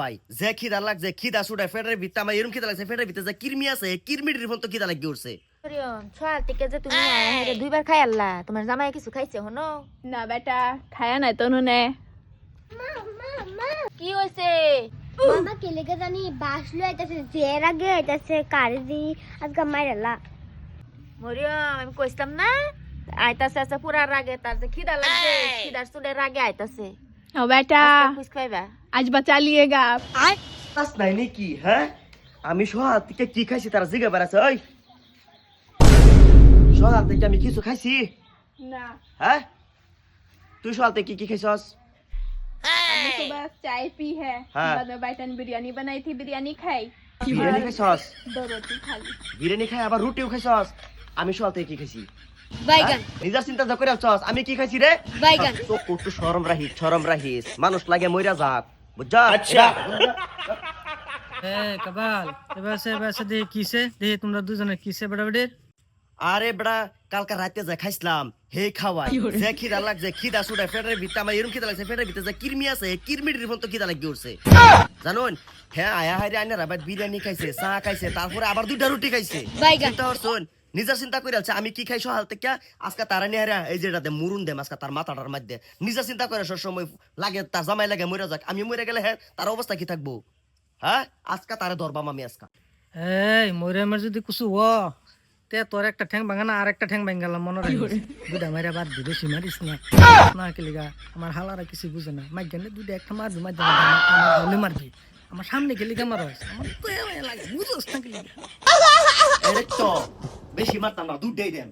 ভাই যে খিদা লাগছে খিদা ছুটে ফেটের ভিতরে আমার এরকম খিদা লাগছে ফেটের ভিতরে যে কিরমি আছে কিরমিটির ফোন তো খিদা লাগি উঠছে। ছোয়াল থেকে যে তুমি হেরে দুইবার খাই আল্লাহ তোমার জামাই কিছু খাইছে হনো না বেটা খায়া নাই তো নুনে কি হইছে মামা কেলেকে জানি বাসলো আইতাছে জের আগে আইতাছে কারদি আজকে মাইরালা মরিয়ম আমি কইতাম না আইতাছে আছে পুরা রাগে তার যে খিদা লাগছে খিদার চুলে রাগে আইতাছে ও বেটা খুশ খাইবা आज बचा लिएगा आप তাস নাই নাকি হ্যাঁ আমি সহাল থেকে কি খাইছি তারা জিগে বেড়াচ্ছে ওই সহাল থেকে আমি কিছু খাইছি ना হ্যাঁ তুই সহাল থেকে কি খাইছস हमने सुबह चाय पी है हाँ। बाद में बाइटन बिरयानी बनाई थी बिरयानी खाई বিরিয়ানি খাইছস दो रोटी खा ली বিরিয়ানি খাই আবার রুটিও খাইছস আমি সহাল থেকে কি খাইছি বাইগান নিজের চিন্তা যা করে আছস আমি কি খাইছি রে বাইগান তো কত শরম রাহিস মানুষ লাগে মইরা যাক বুঝছা আচ্ছা এ কাবাল এবার সে দেখি কিসে দেখি তোমরা দুজনে কিসে বেড়াবেড়ে আরে বড়া কালকা রাতে যা খাইছিলাম হে খাওয়াই যে খিদা লাগছে খিদা ছুটে ফেটের ভিতরে আমার এরকম খিদা লাগছে ফেটের ভিতরে যে কিরমি আছে কিরমিটির ফোন তো খিদা লাগি উঠছে জানুন হ্যাঁ আয়া হাইরে আইনা রাবাত বিরিয়ানি খাইছে চা খাইছে তারপরে আবার দুইটা রুটি খাইছে বাইগান চিন্তা করছুন নিজের চিন্তা করে আছে আমি কি খাই সহাল থেকে আজকে তারা নিয়ে হারা এই যেটাতে মুরুন দেম আজকে তার মাথাটার মধ্যে নিজের চিন্তা করে সব সময় লাগে তার জামাই লাগে মরে যাক আমি মরে গেলে হ্যাঁ তার অবস্থা কি থাকবো হ্যাঁ আজকে তারে ধরবাম আমি আজকে এই মরে আমার যদি কিছু হ তে তোর একটা ঠ্যাং ভাঙা না আর একটা ঠ্যাং ভাঙ গেলাম মনে রাখিস দুটা মাইরা বাদ দি বেশি মারিস না না কেলিগা আমার হালারা কিছু বুঝে না মাই গেলে দুটা একটা মারবি মার আমার হলে মারবি আমার সামনে কেলিগা মারস আমার তো লাগে বুঝোস না কেলিগা এই তো বেশি মারতাম না দুধ দেই দেন